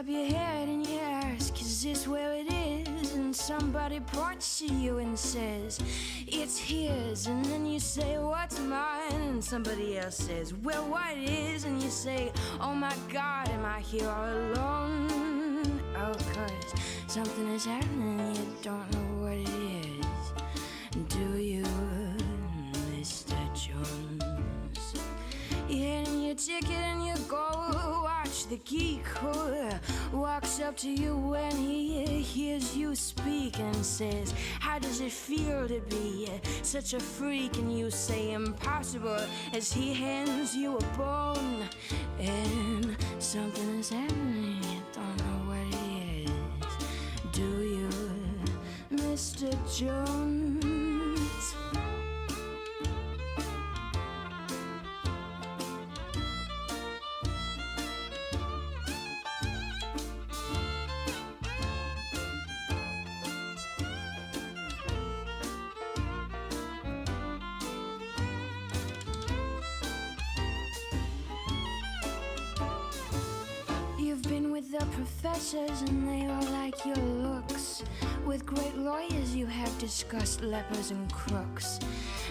up your head and you ask, is this where it is? And somebody points to you and says, it's his. And then you say, what's mine? And somebody else says, well, what is? And you say, oh my God, am I here all alone? Oh, 'cause something is happening, you don't know what it is. Do you, Mr. Jones? You hand him your ticket and you go watch the geek who walks up to you when he hears you speak and says, how does it feel to be such a freak? And you say, impossible, as he hands you a bone. And something is happening, you don't know what it is. Do you, Mr. Jones? You've been with the professors and they all like your looks. With great lawyers you have discussed lepers and crooks.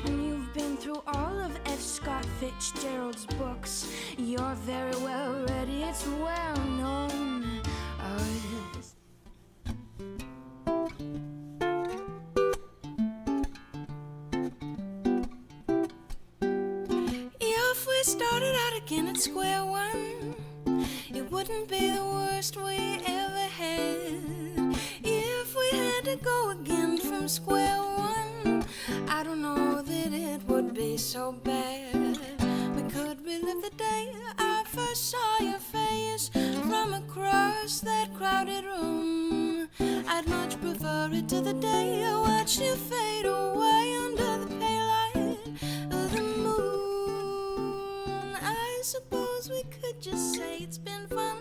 And you've been through all of F. Scott Fitzgerald's books. You're very well read, it's well known. Oh, yes. If we started out again at square one, it wouldn't be the worst we ever had. If we had to go again from square one, I don't know that it would be so bad. We could relive the day I first saw your face from across that crowded room. I'd much prefer it to the day I watched you fade away under the pale light of the moon. I suppose we could just say it's been fun.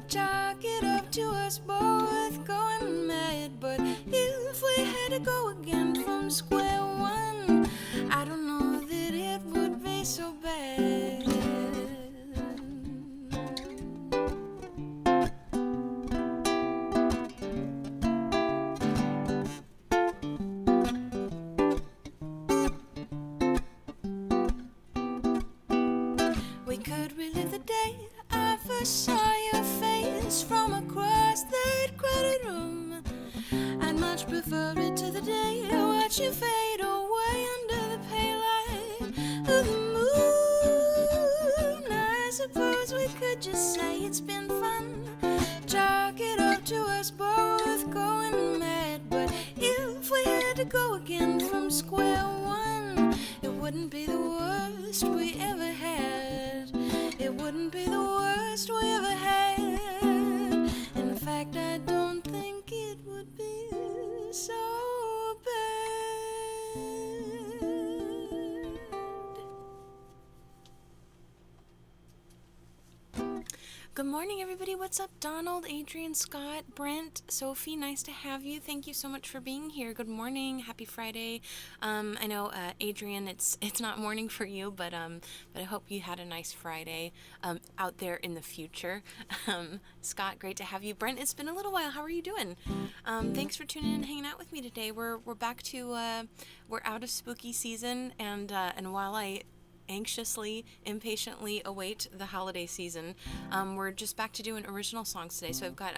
Chalk it up to us both going mad. But if we had to go again from square one, I don't know that it would be so bad. We could relive the day I first saw your face from across that crowded room. I'd much prefer it to the day I watch you fade away under the pale light of the moon. I suppose we could just say it's been fun. Chalk it up to us both going mad. But if we had to go again from square one, it wouldn't be the worst we ever had. It wouldn't be the worst we ever had. In fact, I don't think it would be so bad. Good morning, everybody. What's up? Donald, Adrian, Scott, Brent, Sophie, nice to have you. Thank you so much for being here. Good morning. Happy Friday. I know, Adrian, it's not morning for you, but I hope you had a nice Friday out there in the future. Scott, great to have you. Brent, it's been a little while. How are you doing? Thanks for tuning in and hanging out with me today. We're back to we're out of spooky season, and while I anxiously, impatiently await the holiday season, we're just back to doing original songs today. So I've got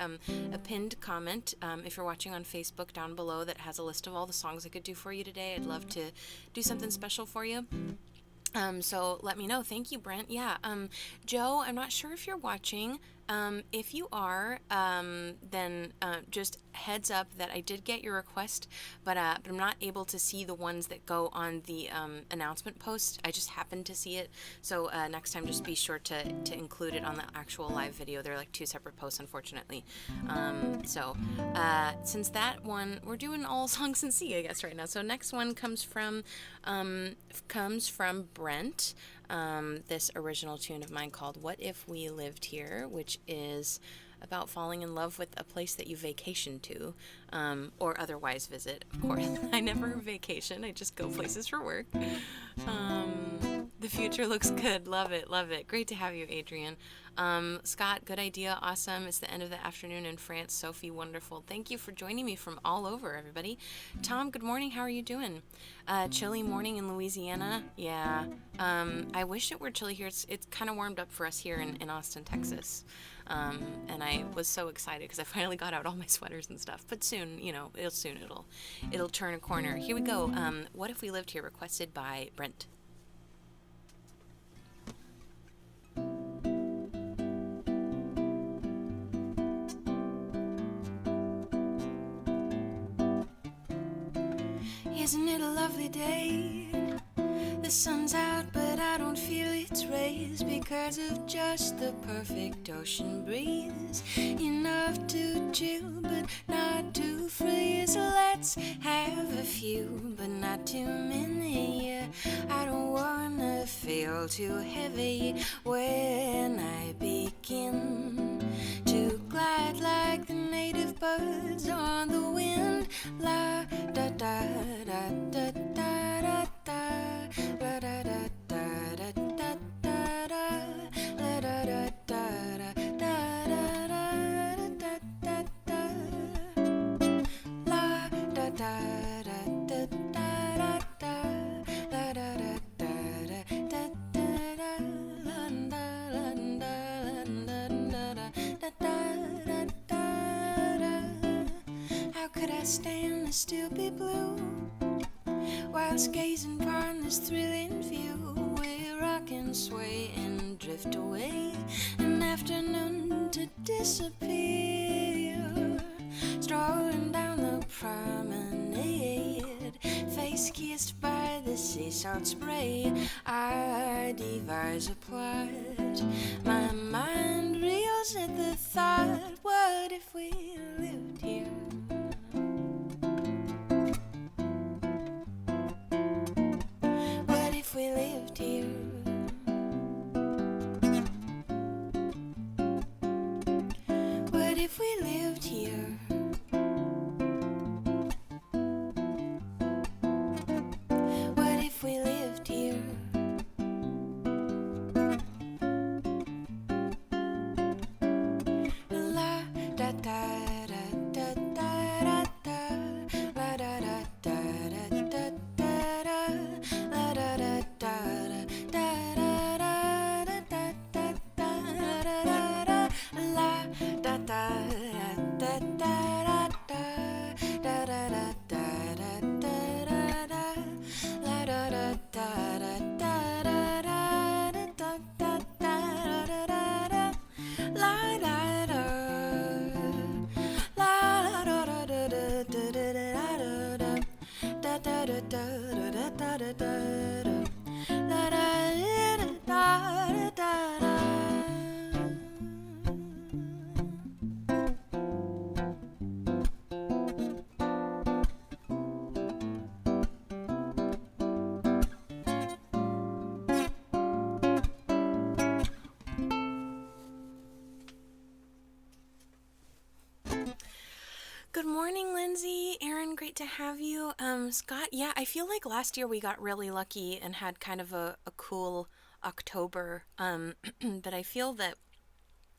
a pinned comment, if you're watching on Facebook, down below, that has a list of all the songs I could do for you today. I'd love to do something special for you. So let me know. Thank you, Brent. Yeah. Joe, I'm not sure if you're watching. If you are, then just heads up that I did get your request, but I'm not able to see the ones that go on the announcement post. I just happened to see it, so next time just be sure to include it on the actual live video. They're like two separate posts, unfortunately. Since that one, we're doing all songs in C, I guess, right now. So next one comes from Brent. This original tune of mine called What If We Lived Here, which is about falling in love with a place that you vacation to, or otherwise visit, of course. I never vacation, I just go places for work. The future looks good. Love it. Love it. Great to have you, Adrian. Scott, good idea. Awesome. It's the end of the afternoon in France. Sophie, wonderful. Thank you for joining me from all over, everybody. Tom, good morning. How are you doing? Chilly morning in Louisiana. Yeah. I wish it were chilly here. It's kind of warmed up for us here in Austin, Texas. And I was so excited because I finally got out all my sweaters and stuff. But soon, it'll turn a corner. Here we go. What if we lived here? Requested by Brent. Isn't it a lovely day? The sun's out, but I don't feel its rays because of just the perfect ocean breeze. Enough to chill, but not to freeze. Let's have a few, but not too many. I don't wanna feel too heavy when I begin to glide like the native birds on the wind. La da da da da da da da. La da da da da da da da. La da da da da da da da da da. La da da da da da da. La da da da da da da. La da da da da da. How could I stand to still be blue whilst gazing upon this thrilling view? We rock and sway and drift away, an afternoon to disappear, strolling down the promenade, face kissed by the sea salt spray. I devise a plot, my mind reels at the thought, what if we lived here? What if we lived here? What if we lived here? What if we lived here? La da da da da da da. La da da da da da da. La da da da da da da da da. La da da da da da da da da da. La da da da da da da da da. La da da. La da da da da da da da da da da da da da. La da da da da. Good morning, Lindsay. Aaron, great to have you. Scott, yeah, I feel like last year we got really lucky and had kind of a cool October. But I feel that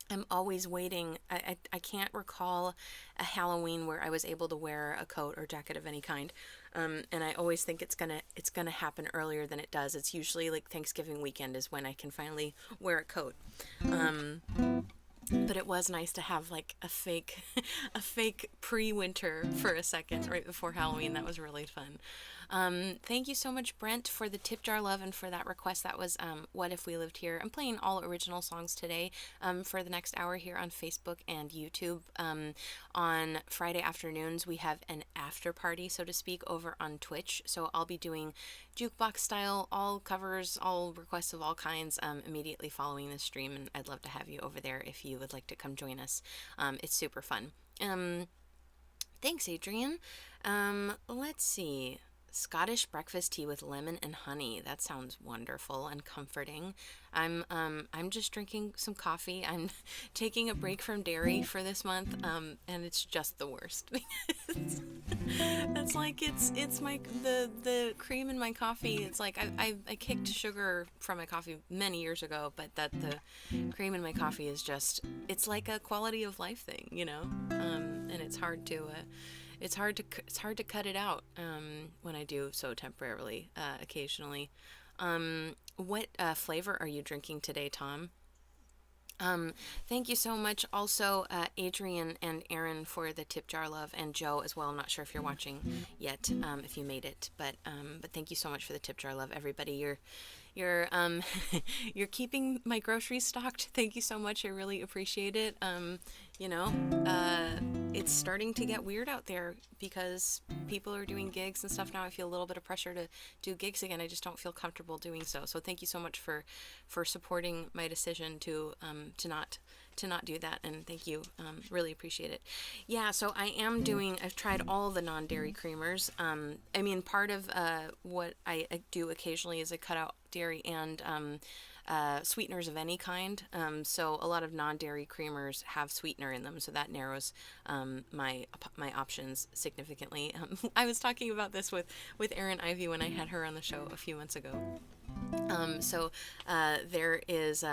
I'm always waiting. I can't recall a Halloween where I was able to wear a coat or jacket of any kind. And I always think it's gonna happen earlier than it does. It's usually like Thanksgiving weekend is when I can finally wear a coat. But it was nice to have like a fake a fake pre-winter for a second right before Halloween. That was really fun. Thank you so much, Brent, for the tip jar love and for that request. That was What If We Lived Here. I'm playing all original songs today for the next hour here on Facebook and YouTube. On Friday afternoons, we have an after party, so to speak, over on Twitch. So I'll be doing jukebox style, all covers, all requests of all kinds immediately following the stream. And I'd love to have you over there if you would like to come join us. It's super fun. Thanks, Adrian. Let's see. Scottish breakfast tea with lemon and honey. That sounds wonderful and comforting. I'm just drinking some coffee. I'm taking a break from dairy for this month, and it's just the worst. That's like it's my the cream in my coffee. It's like I kicked sugar from my coffee many years ago, but that the cream in my coffee is just, it's like a quality of life thing, and it's hard to cut it out when I do so temporarily, occasionally. What flavor are you drinking today, Tom? Thank you so much. Also, Adrian and Aaron for the tip jar love, and Joe as well. I'm not sure if you're watching yet, if you made it, but thank you so much for the tip jar love, everybody. You're you're keeping my groceries stocked. Thank you so much. I really appreciate it. You know, it's starting to get weird out there because people are doing gigs and stuff now. I feel a little bit of pressure to do gigs again. I just don't feel comfortable doing so. So thank you so much for supporting my decision to not do that, and thank you. Really appreciate it. Yeah, so I've tried all the non-dairy creamers. I mean, part of what I do occasionally is I cut out dairy and sweeteners of any kind. So a lot of non-dairy creamers have sweetener in them, so that narrows my options significantly. I was talking about this with Erin Ivy when I had her on the show a few months ago. There is,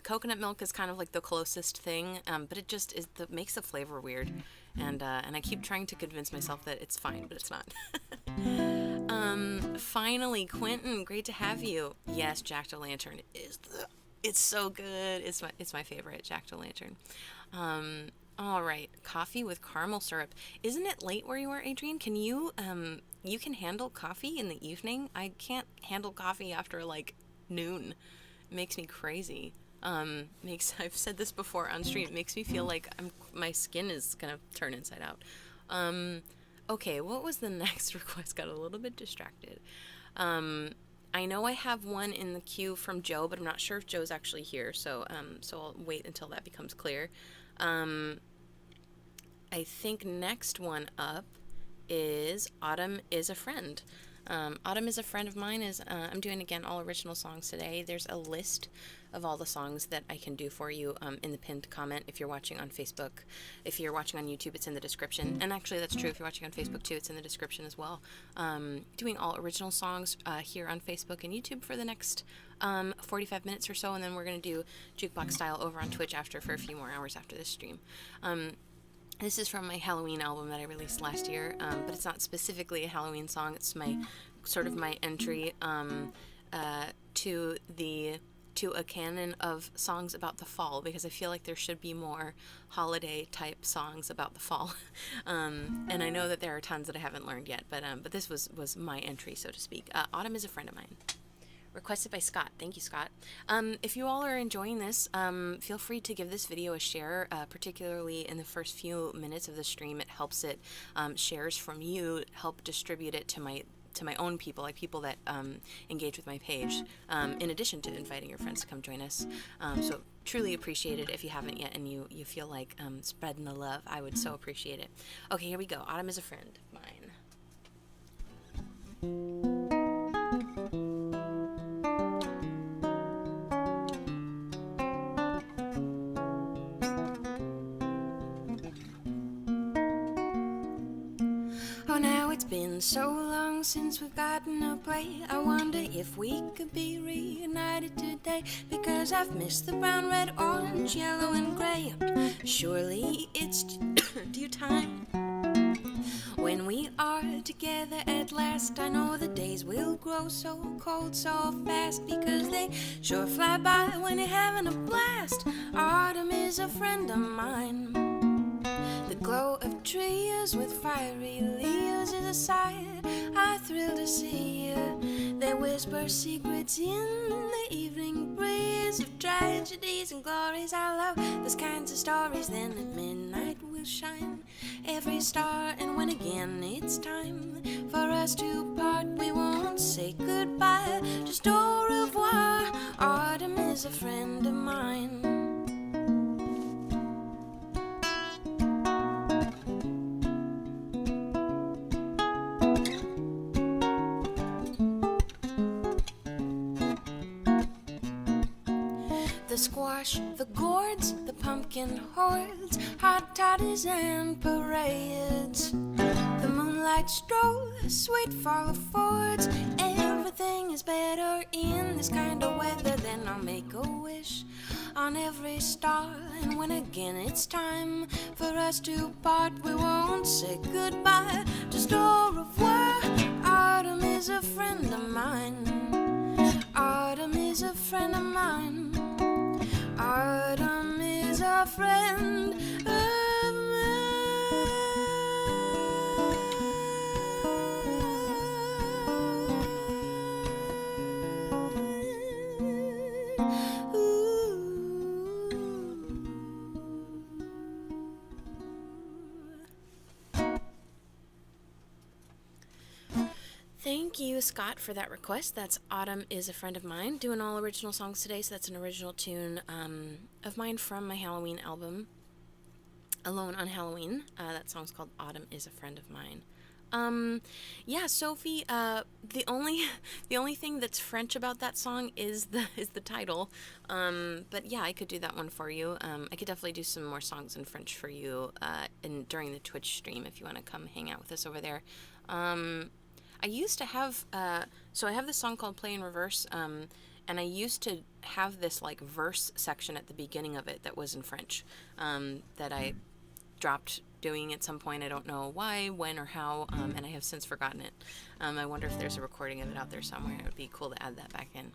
coconut milk is kind of like the closest thing, but it just makes the flavor weird, and I keep trying to convince myself that it's fine, but it's not. Finally, Quentin, great to have you. Yes, Jack-o'-lantern it's so good. It's my favorite, Jack-o'-lantern. All right, coffee with caramel syrup. Isn't it late where you are, Adrian? Can you can handle coffee in the evening? I can't handle coffee after like noon. It makes me crazy. I've said this before on stream. It makes me feel like my skin is gonna turn inside out. Okay, what was the next request? Got a little bit distracted. I know I have one in the queue from Joe, but I'm not sure if Joe's actually here, so I'll wait until that becomes clear. I think next one up is Autumn is a Friend. Autumn is a friend of mine. I'm doing, again, all original songs today. There's a list of all the songs that I can do for you in the pinned comment if you're watching on Facebook. If you're watching on YouTube, it's in the description. And actually, that's true. If you're watching on Facebook, too, it's in the description as well. Doing all original songs here on Facebook and YouTube for the next 45 minutes or so, and then we're going to do jukebox-style over on Twitch for a few more hours after this stream. This is from my Halloween album that I released last year, but it's not specifically a Halloween song. It's my entry to a canon of songs about the fall, because I feel like there should be more holiday type songs about the fall. And I know that there are tons that I haven't learned yet, but this was my entry, so to speak. Autumn is a Friend of Mine. Requested by Scott. Thank you, Scott. If you all are enjoying this, feel free to give this video a share, particularly in the first few minutes of the stream. It helps it, shares from you help distribute it to my own people, like people that engage with my page, in addition to inviting your friends to come join us. So truly appreciate it. If you haven't yet and you feel like spreading the love, I would so appreciate it. Okay, here we go. Autumn is a Friend of Mine. Been so long since we've gotten away. I wonder if we could be reunited today, because I've missed the brown, red, orange, yellow, and gray. Surely it's due time when we are together at last. I know the days will grow so cold so fast, because they sure fly by when you're having a blast. Autumn is a friend of mine. The glow of trees with fiery leaves is a sight I thrill to see. They whisper secrets in the evening breeze of tragedies and glories. I love those kinds of stories. Then at midnight will shine every star, and when again it's time for us to part, we won't say goodbye, just au revoir. Autumn is a friend of mine. squash, the gourds, the pumpkin hordes, hot toddies and parades. The moonlight stroll, sweet fall affords. Everything is better in this kind of weather. Then I'll make a wish on every star, and when again it's time for us to part, we won't say goodbye, just au revoir. Autumn is a friend of mine. Autumn is a friend of mine. Autumn is a friend of mine. Thank you, Scott, for that request. That's Autumn is a Friend of Mine. Doing all original songs today, so that's an original tune of mine from my Halloween album, Alone on Halloween. That song's called Autumn is a Friend of Mine. Yeah, Sophie, the only thing that's French about that song is the title. But yeah, I could do that one for you. I could definitely do some more songs in French for you during the Twitch stream if you want to come hang out with us over there. I used to have, so I have this song called Play in Reverse, and I used to have this, like, verse section at the beginning of it that was in French, that I dropped doing at some point. I don't know why, when, or how, and I have since forgotten it. I wonder if there's a recording of it out there somewhere. It would be cool to add that back in.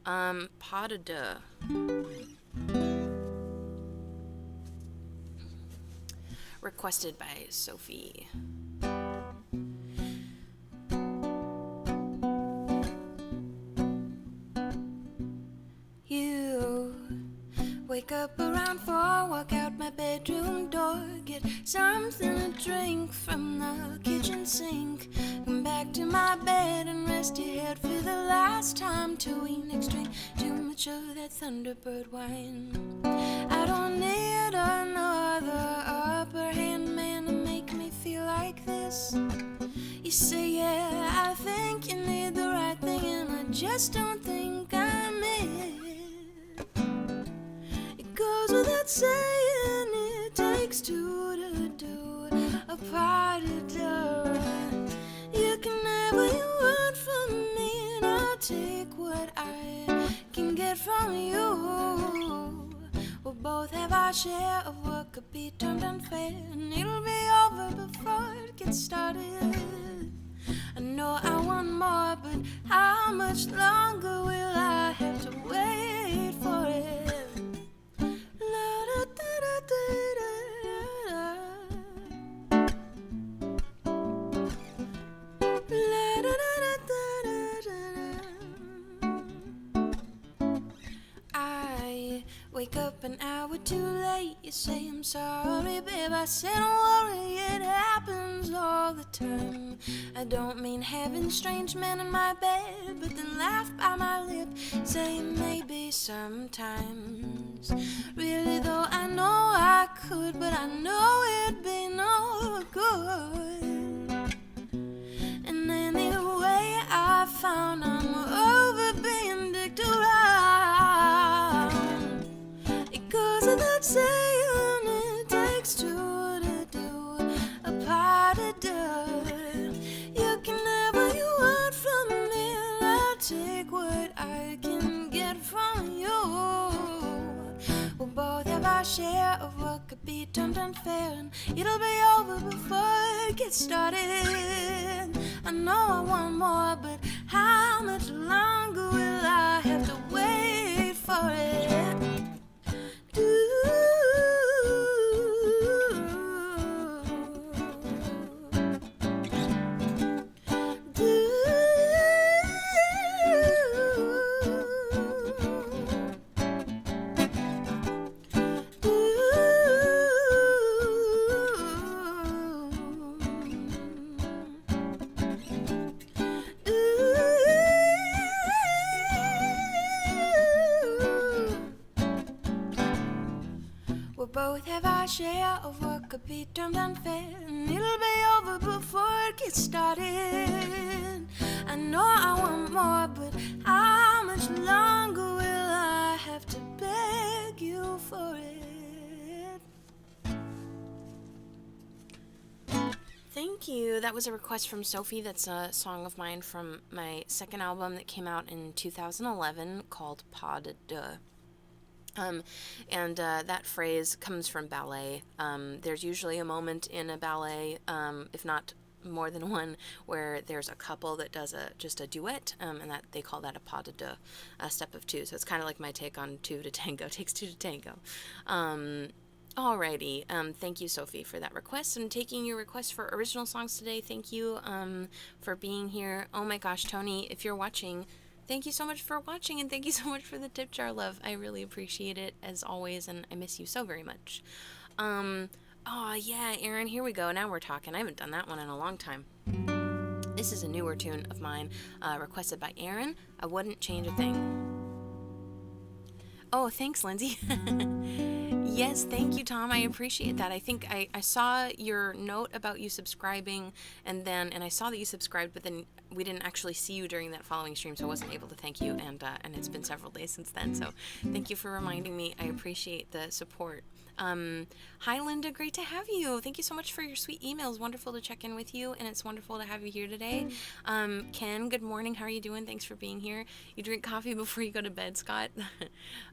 Pas de deux. Requested by Sophie. You wake up around 4, walk out my bedroom door, get something to drink from the kitchen sink, come back to my bed and rest your head for the last time till we next drink too much of that Thunderbird wine. I don't need another upper hand man to make me feel like this. You say, yeah, I think you need the right thing, and I just don't think I'm it. It goes without saying it takes two to do a party done. You can have what you want from me, and I'll take what I can get from you. We'll both have our share of what could be termed unfair, and it'll be over before it gets started. I know I want more, but how much longer will I have to wait for it? I wake up an hour too late. You say I'm sorry, babe. I say don't worry, it happens all the time. I don't mean having strange men in my bed, but then laugh by my lip, say maybe sometimes. Really though, I know I could, but I know it'd be no good. And anyway, I found I'm over being dicked around. It goes without saying it takes two to do a party done. You can have what you want from me, and I'll take what I can get from you. We'll both have our share of what could be termed unfair, and it'll be over before it gets started. I know I want more, but how much longer will I have to wait for it? Both have our share of what could be termed unfair, and it'll be over before it gets started. I know I want more, but how much longer will I have to bear? you. That was a request from Sophie. That's a song of mine from my second album that came out in 2011 called Pas de Deux. That phrase comes from ballet. There's usually a moment in a ballet, if not more than one, where there's a couple that does just a duet, and that they call that a pas de deux, a step of two. So it's kind of like my take on two to tango. Takes two to tango. Alrighty. Thank you, Sophie, for that request. I'm taking your request for original songs today. Thank you for being here. Oh my gosh, Tony, if you're watching, thank you so much for watching, and thank you so much for the tip jar love. I really appreciate it, as always, and I miss you so very much. Oh, yeah, Aaron, here we go. Now we're talking. I haven't done that one in a long time. This is a newer tune of mine, requested by Aaron. I wouldn't change a thing. Oh, thanks, Lindsay. Yes, thank you, Tom. I appreciate that. I think I saw your note about you subscribing, and I saw that you subscribed, but then we didn't actually see you during that following stream, so I wasn't able to thank you, and it's been several days since then, so thank you for reminding me. I appreciate the support. Hi, Linda. Great to have you. Thank you so much for your sweet emails. Wonderful to check in with you, and it's wonderful to have you here today. Ken, good morning. How are you doing? Thanks for being here. You drink coffee before you go to bed, Scott?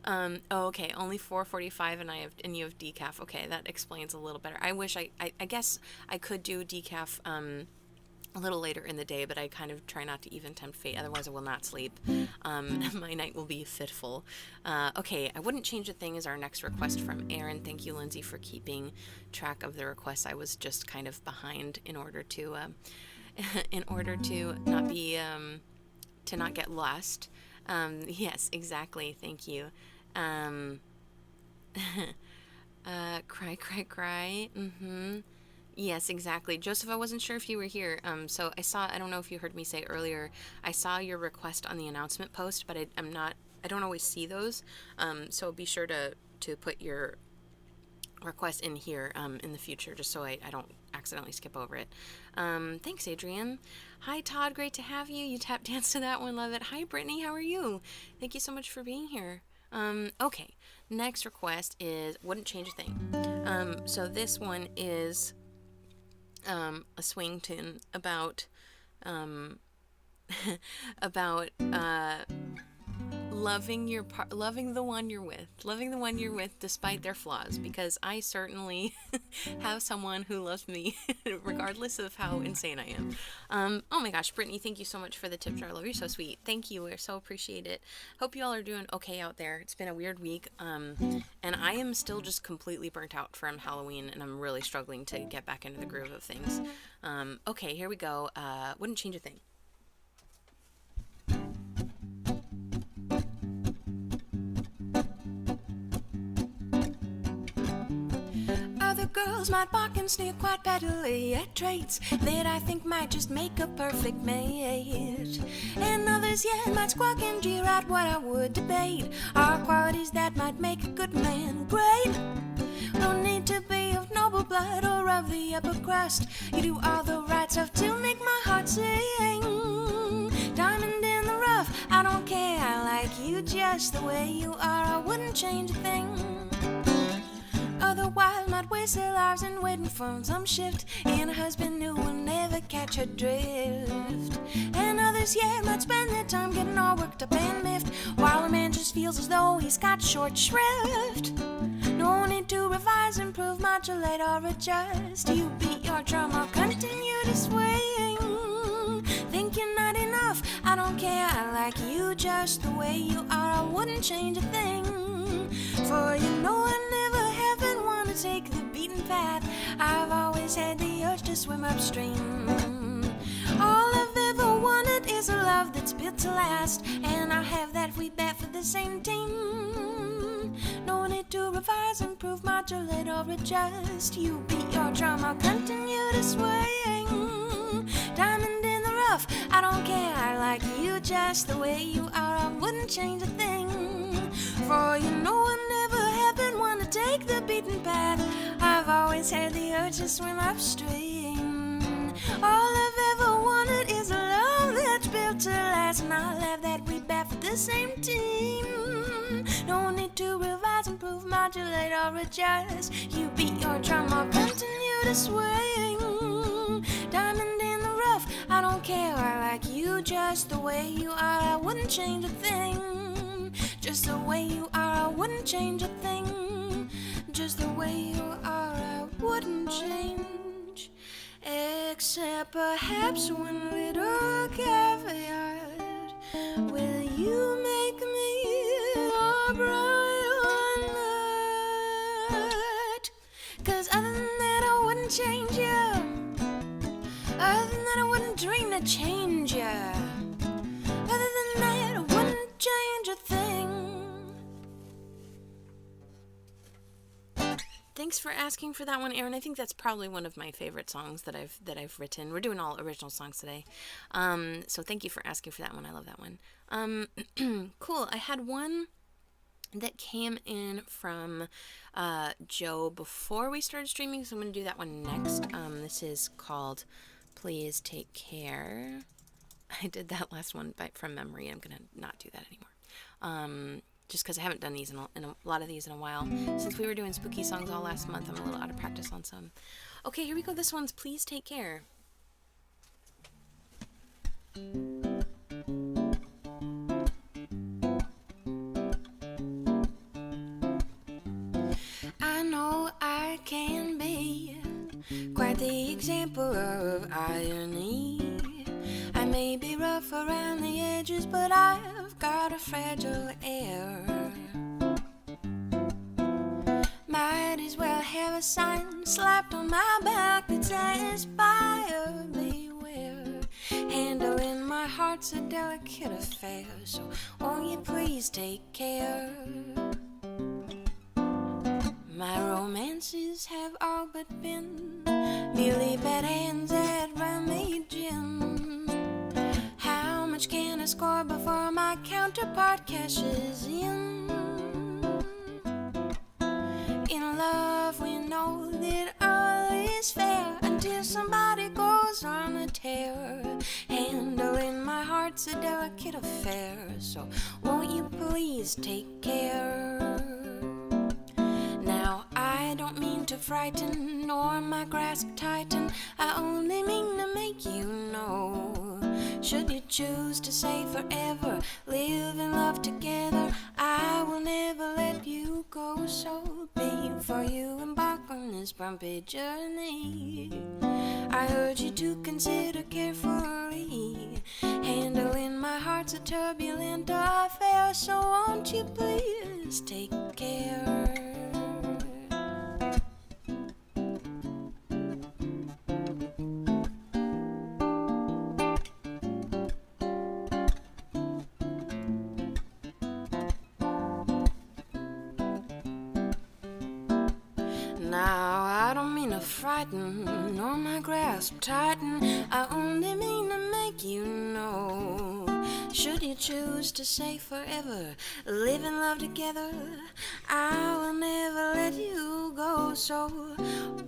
Oh, okay. Only 4:45, and you have decaf. Okay, that explains a little better. I wish I guess I could do decaf a little later in the day, but I kind of try not to even tempt fate, otherwise I will not sleep. My night will be fitful. Okay, I wouldn't change a thing is our next request from Aaron. Thank you, Lindsay, for keeping track of the requests. I was just kind of behind in order to not be to not get lost. Yes, exactly. Thank you. Cry. Yes, exactly. Joseph, I wasn't sure if you were here. So I don't know if you heard me say earlier, I saw your request on the announcement post, but I don't always see those. So be sure to put your request in here in the future, just so I don't accidentally skip over it. Thanks, Adrian. Hi, Todd. Great to have you. You tap danced to that one. Love it. Hi, Brittany. How are you? Thank you so much for being here. Okay. Next request is wouldn't change a thing. So this one is a swing tune about loving the one you're with despite their flaws, because I certainly have someone who loves me regardless of how insane I am. Oh my gosh, Brittany, thank you so much for the tip jar. Love, you're so sweet. Thank you. I so appreciate it. Hope you all are doing okay out there. It's been a weird week, and I am still just completely burnt out from Halloween, and I'm really struggling to get back into the groove of things. Okay, here we go. Wouldn't change a thing. Other girls might bark and sneer quite badly at traits that I think might just make a perfect match. And others yet might squawk and jeer at what I would debate are qualities that might make a good man great. No need to be of noble blood or of the upper crust. You do all the right stuff to make my heart sing. Diamond in the rough, I don't care. I like you just the way you are. I wouldn't change a thing. Otherwise might waste their lives in waiting for some shift in a husband who will never catch her drift. And others yet might spend their time getting all worked up and miffed, while a man just feels as though he's got short shrift. No need to revise, improve, modulate, or adjust. You beat your drum, I'll continue to swing. Think you're not enough, I don't care. I like you just the way you are. I wouldn't change a thing. For you know I never have been one to take the beaten path. I've always had the urge to swim upstream. All I've ever wanted is a love that's built to last, and I have that we bet for the same team. No need to revise, improve, modulate, or adjust. You beat your drum, I'll continue to swing. Diamond in the rough, I don't care. I like you just the way you are. I wouldn't change a thing. For you know I never have been one to take the beaten path. I've always had the urge to swim upstream. All I've ever wanted is a love that's built to last, and I'll have that we bat for the same team. No need to revise, improve, modulate, or adjust. You beat your drum, I'll continue to swing. Diamond I don't care, I like you just the way you are. I wouldn't change a thing. Just the way you are, I wouldn't change a thing. Just the way you are, I wouldn't change. Except perhaps one little caveat. Will you make me a bright or not? 'Cause other than that I wouldn't change you. Other than that I wouldn't dream to change you. Other than that I wouldn't change a thing. Thanks for asking for that one, Aaron. I think that's probably one of my favorite songs that I've written. We're doing all original songs today. So thank you for asking for that one. I love that one. Cool. I had one that came in from Joe before we started streaming, so I'm going to do that one next. This is called Please Take Care. I did that last one from memory. I'm going to not do that anymore. Just because I haven't done these in a lot of these in a while. Since we were doing spooky songs all last month, I'm a little out of practice on some. Okay, here we go. This one's Please Take Care. I know I can be quite the example of irony. I may be rough around the edges, but I've got a fragile air. Might as well have a sign slapped on my back that says buyer beware. Handling my heart's a delicate affair, so won't you please take care? My romances have all but been merely bad hands at rummy gin. How much can I score before my counterpart cashes in? In love we know that all is fair until somebody goes on a tear. Handling my heart's a delicate affair, so won't you please take care? Now I don't mean to frighten nor my grasp tighten, I only mean to make you know. Should you choose to say forever, live and love together, I will never let you go. So before you embark on this bumpy journey, I urge you to consider carefully. Handling my heart's a turbulent affair, so won't you please take care? Now I don't mean to frighten nor my grasp tighten, I only mean to make you know. Should you choose to say forever, live and love together, I will never let you go. So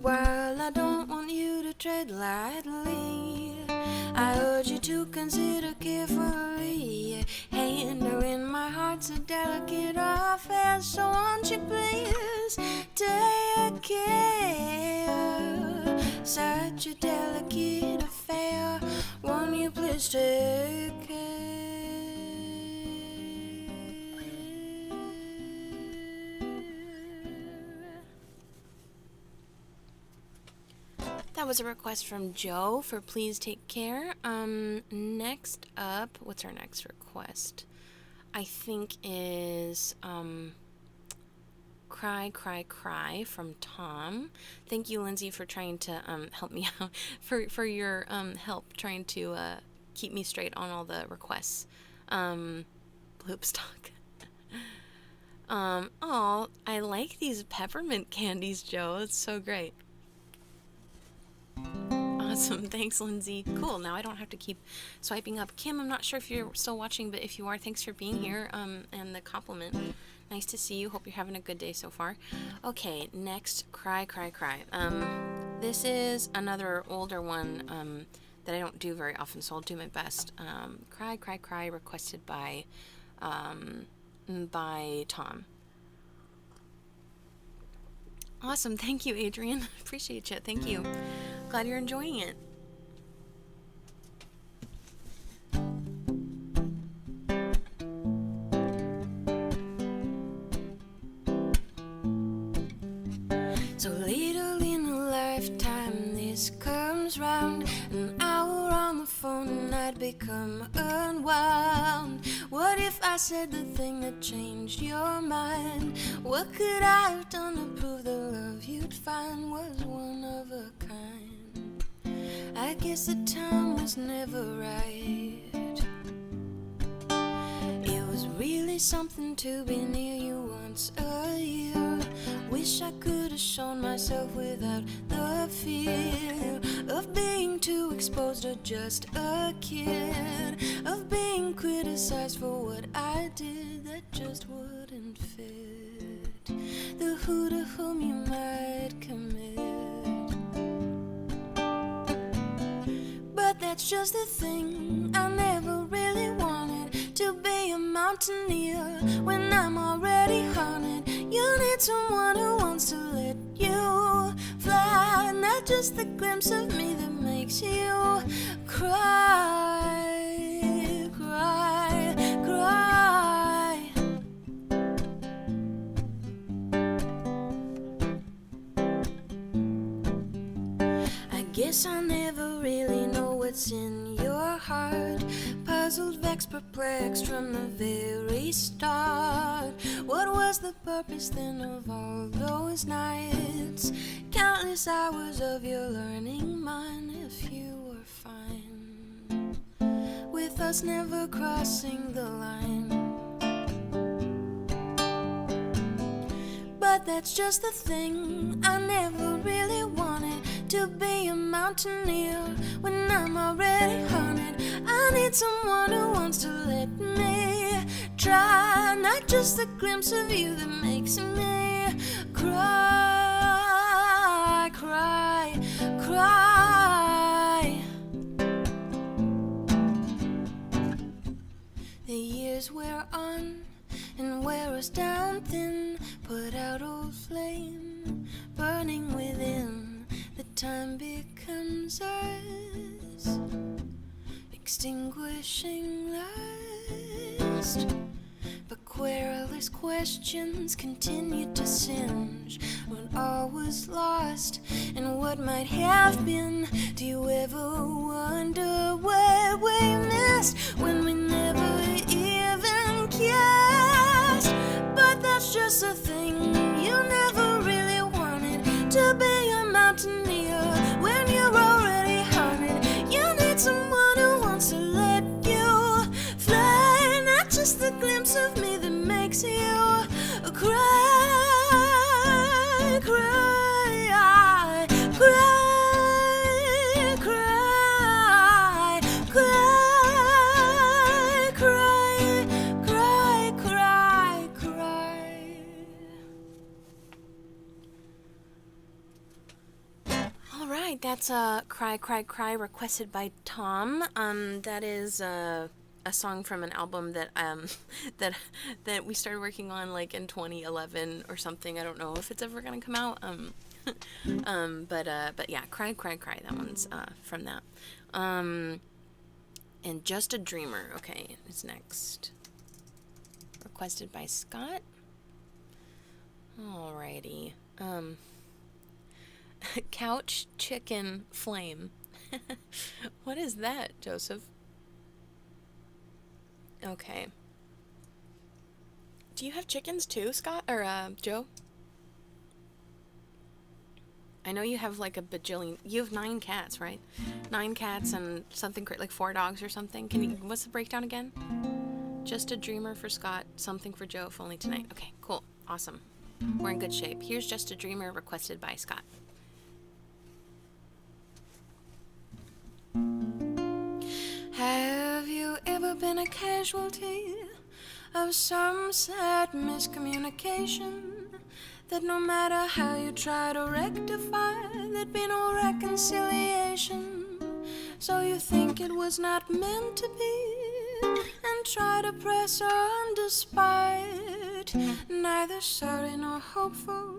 while I don't want you to tread lightly, I urge you to consider carefully. Handling my heart's a delicate affair, so won't you please take care? Such a delicate affair, won't you please take care? That was a request from Joe for Please Take Care. Next up, what's our next request? I think is Cry, Cry, Cry from Tom. Thank you, Lindsay, for trying to help me out, for your help trying to keep me straight on all the requests. Bloopstock. Oh, I like these peppermint candies, Joe. It's so great. Awesome. Thanks, Lindsay. Cool. Now I don't have to keep swiping up. Kim, I'm not sure if you're still watching, but if you are, thanks for being here and the compliment. Nice to see you. Hope you're having a good day so far. Okay, next, Cry, Cry, Cry. This is another older one that I don't do very often, so I'll do my best. Cry, Cry, Cry, requested by Tom. Awesome. Thank you, Adrian. Appreciate you. Thank you. Glad you're enjoying it. So little in a lifetime this comes round. An hour on the phone and I'd become unwound. What if I said the thing that changed your mind? What could I have done to prove the love you'd find was one of a kind? I guess the time was never right. It was really something to be near you once a year. Wish I could have shown myself without the fear of being too exposed or just a kid, of being criticized for what I did that just wouldn't fit the who to whom you might commit. But that's just the thing, I never really wanted to be a mountaineer when I'm already haunted. You need someone who wants to let you fly, not just the glimpse of me that makes you cry, cry, cry. I guess I never really know what's in your heart. Puzzled, vexed, perplexed from the very start. What was the purpose then of all those nights? Countless hours of your learning mind, if you were fine with us never crossing the line. But that's just the thing, I never really wanted to be a mountaineer when I'm already haunted. I need someone who wants to let me try, not just the glimpse of you that makes me cry, cry, cry. The years wear on and wear us down thin, put out old flame burning within. The time becomes ours, extinguishing last. But querulous questions continued to singe when all was lost and what might have been. Do you ever wonder where we missed when we never even kissed? But that's just a thing, you never really wanted to be a mountaineer when you're already haunted. You need someone who wants to let you fly, not just the glimpse of me that makes you cry, cry, cry, cry, cry, cry, cry, cry, cry. All right, that's Cry, Cry, Cry, requested by Tom. That is a song from an album that that we started working on like in 2011 or something. I don't know if it's ever gonna come out. But yeah, Cry, Cry, Cry. That one's from that. And Just a Dreamer. Okay, it's next. Requested by Scott. Alrighty. Couch Chicken Flame. What is that, Joseph? Okay. Do you have chickens too, Scott? Or, Joe? I know you have like a bajillion. You have 9 cats, right? 9 cats and something like 4 dogs or something. Can you? What's the breakdown again? Just a Dreamer for Scott. Something for Joe, if only tonight. Okay, cool. Awesome. We're in good shape. Here's Just a Dreamer, requested by Scott. Have you ever been a casualty of some sad miscommunication that no matter how you try to rectify, there'd be no reconciliation? So you think it was not meant to be and try to press on despite neither sorry nor hopeful,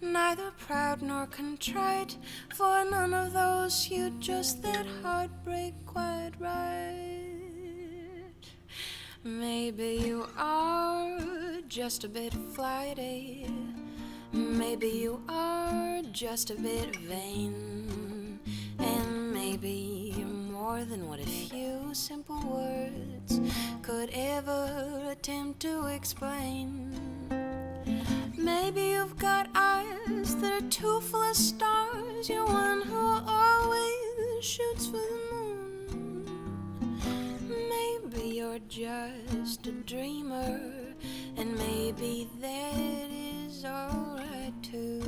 neither proud nor contrite. For none of those suit just that heartbreak quite right. Maybe you are just a bit flighty, Maybe you are just a bit vain, and maybe you're more than what a few simple words could ever attempt to explain. Maybe you've got eyes that are too full of stars. You're one who always shoots for the moon. Maybe you're just a dreamer, and maybe that is alright too.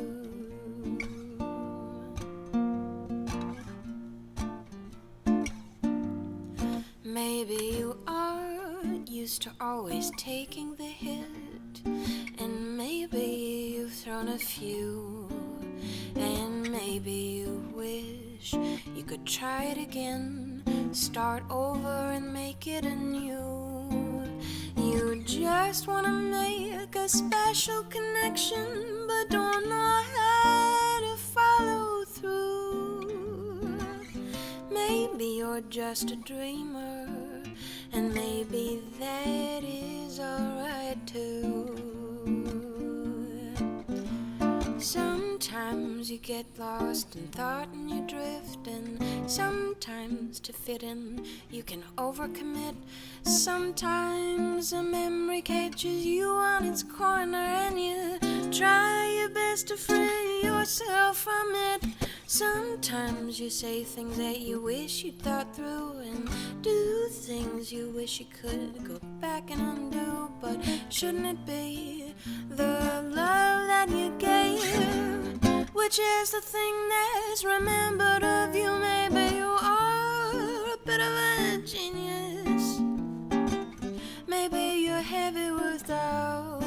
Maybe you are used to always taking the hit, and maybe you've thrown a few, and maybe you wish you could try it again, start over and make it anew. You just want to make a special connection, but don't know how to follow through. Maybe you're just a dreamer, and maybe that is alright too. Sometimes you get lost in thought and you drift, and sometimes to fit in you can overcommit. Sometimes a memory catches you on its corner, and you try your best to free yourself from it. Sometimes you say things that you wish you'd thought through, and do things you wish you could go back and undo. But shouldn't it be the love that you gave, which is the thing that's remembered of you? Maybe you are a bit of a genius, maybe you're heavy with doubt,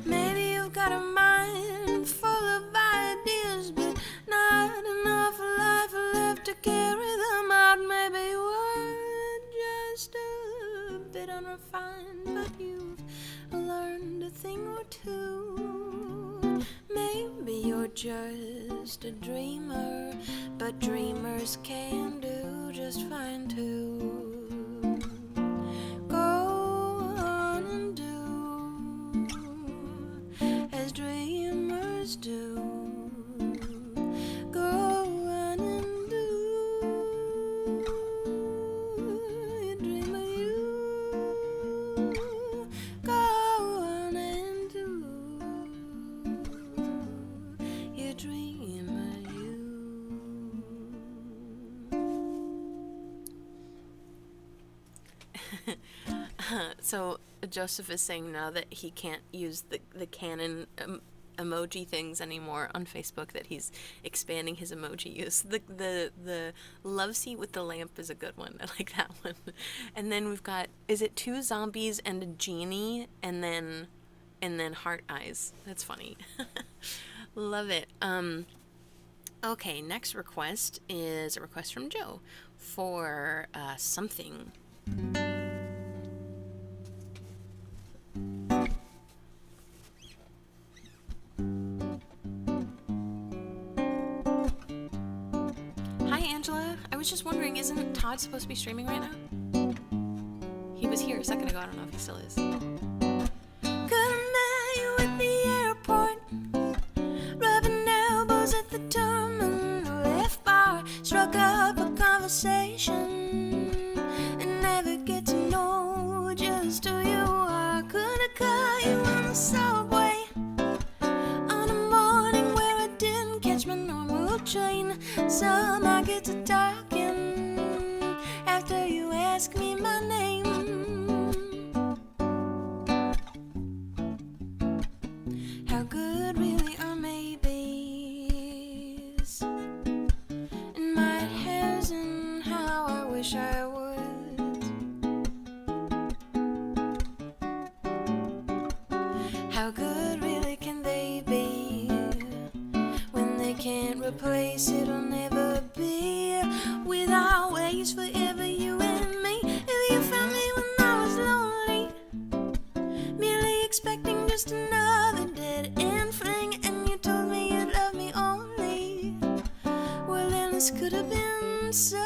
maybe you've got a mind full of ideas, but not enough life left to carry them out. Maybe you are just a bit unrefined, but you've learned a thing or two. Maybe you're just a dreamer, but dreamers can do just fine too. Go on and do as dreamers do. Go on and do your dream of you. Go on and do your dream of you. So Joseph is saying now that he can't use the canon emoji things anymore on Facebook, that he's expanding his emoji use. The love seat with the lamp is a good one. I like that one. And then we've got, is it 2 zombies and a genie, and then heart eyes. That's funny. Love it. Okay, next request is a request from Joe for something. Hi, Angela. I was just wondering, isn't Todd supposed to be streaming right now? He was here a second ago. I don't know if he still is. Could've met you at the airport, rubbing elbows at the terminal. Left bar, struck up a conversation, and never get to know just who you are. Could've caught you on the subway on a morning where I didn't catch my normal train. Somehow get to talking after you ask me my name. How good really are maybes, and my hairs, and how I wish I would. How good really can they be when they can't replace it or never be? Without ways forever, you and me. If you found me when I was lonely, merely expecting just another dead end fling, and you told me you'd love me only, well then this could have been something.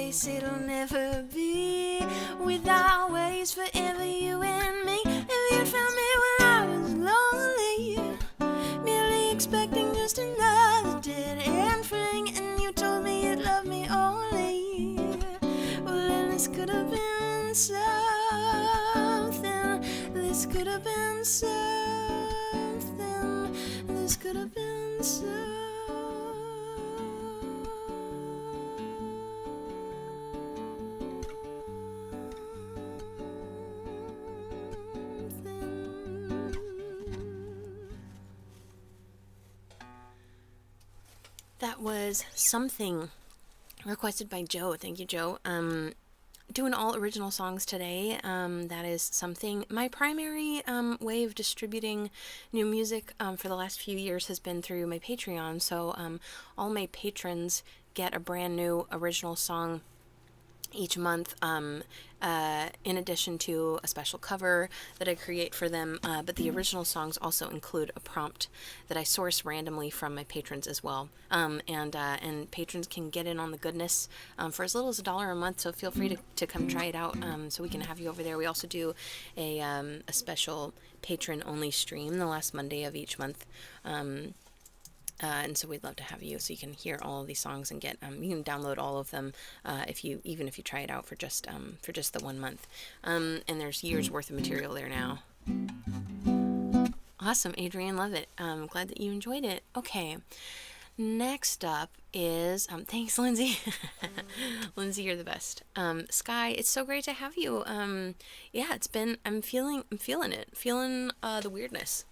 place it'll never be. Without ways forever, you and me. If you found me when I was lonely, merely expecting just another dead end fling, and you told me you'd love me only. Well, then this could have been something. This could have been something. This could have been something. That was Something, requested by Joe. Thank you, Joe. Doing all original songs today. That is Something. My primary way of distributing new music for the last few years has been through my Patreon. So all my patrons get a brand new original song each month, in addition to a special cover that I create for them, but the original songs also include a prompt that I source randomly from my patrons as well, and patrons can get in on the goodness for as little as $1 a month, so feel free to come try it out, so we can have you over there. We also do a special patron-only stream the last Monday of each month, and so we'd love to have you, so you can hear all of these songs and get you can download all of them if you try it out for just the 1 month. And there's years worth of material there now. Awesome, Adrian, love it. Glad that you enjoyed it. Okay, next up is thanks, Lindsay. Lindsay, you're the best. Sky, it's so great to have you. Yeah, it's been. I'm feeling it. Feeling the weirdness.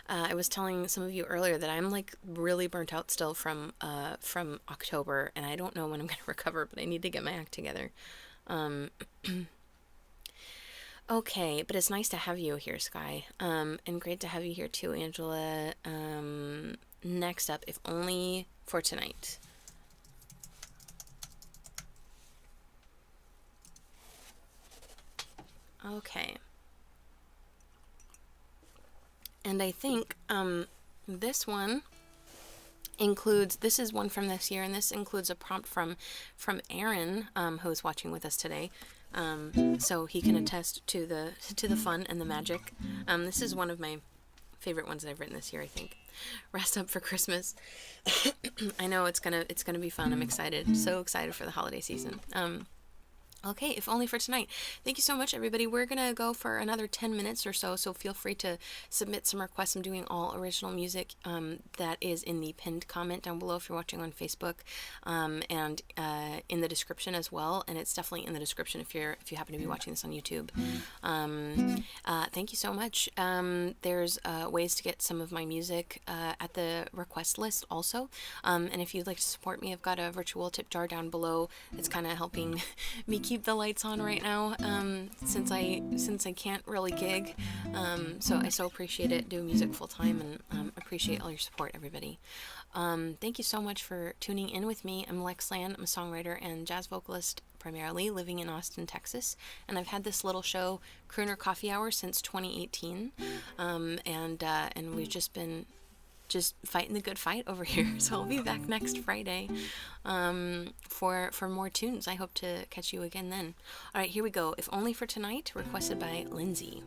I was telling some of you earlier that I'm like really burnt out still from October, and I don't know when I'm going to recover, but I need to get my act together. Okay, but it's nice to have you here, Sky, and great to have you here too, Angela. Next up, If Only for Tonight. Okay. And I think this one includes, this is one from this year, and this includes a prompt from Aaron, who's watching with us today, so he can attest to the fun and the magic. This is one of my favorite ones that I've written this year, I think. Rest Up for Christmas. I know it's gonna be fun. I'm excited, so excited for the holiday season. Okay, If Only for Tonight. Thank you so much, everybody. We're going to go for another 10 minutes or so feel free to submit some requests. I'm doing all original music. That is in the pinned comment down below if you're watching on Facebook, and in the description as well, and it's definitely in the description if you happen to be watching this on YouTube. Thank you so much. There's ways to get some of my music at the request list also, and if you'd like to support me, I've got a virtual tip jar down below. It's kind of helping me keep the lights on right now, since I can't really gig, so I so appreciate it, doing music full time, and appreciate all your support, everybody. Thank you so much for tuning in with me. I'm Lex Land. I'm a songwriter and jazz vocalist, primarily living in Austin, Texas, and I've had this little show, Crooner Coffee Hour, since 2018, and we've just been fighting the good fight over here. So I'll be back next Friday for more tunes. I hope to catch you again then. All right, here we go. If Only for Tonight, requested by Lindsay.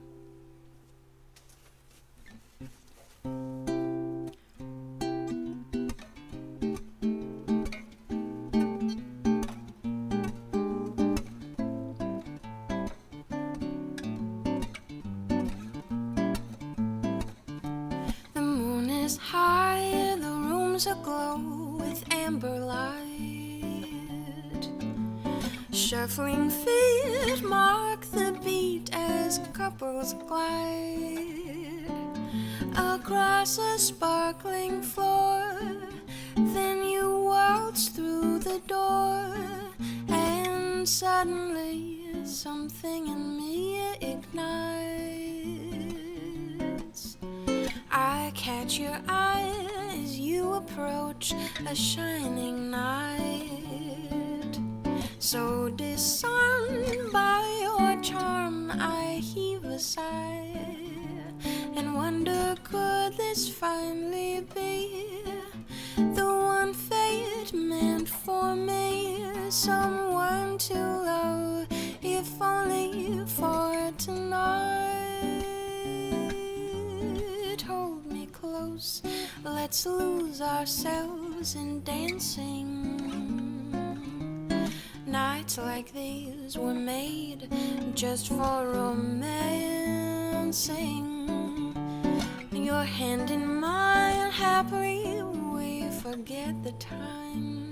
High, the room's aglow with amber light. Shuffling feet mark the beat as couples glide across a sparkling floor. Then you waltz through the door, and suddenly something in me ignites. I catch your eye as you approach a shining night. So disarmed by your charm, I heave a sigh and wonder, could this finally be the one fate meant for me? someone to love, if only for tonight. Hold me close, let's lose ourselves in dancing. Nights like these were made just for romancing. Your hand in mine, happily we forget the time.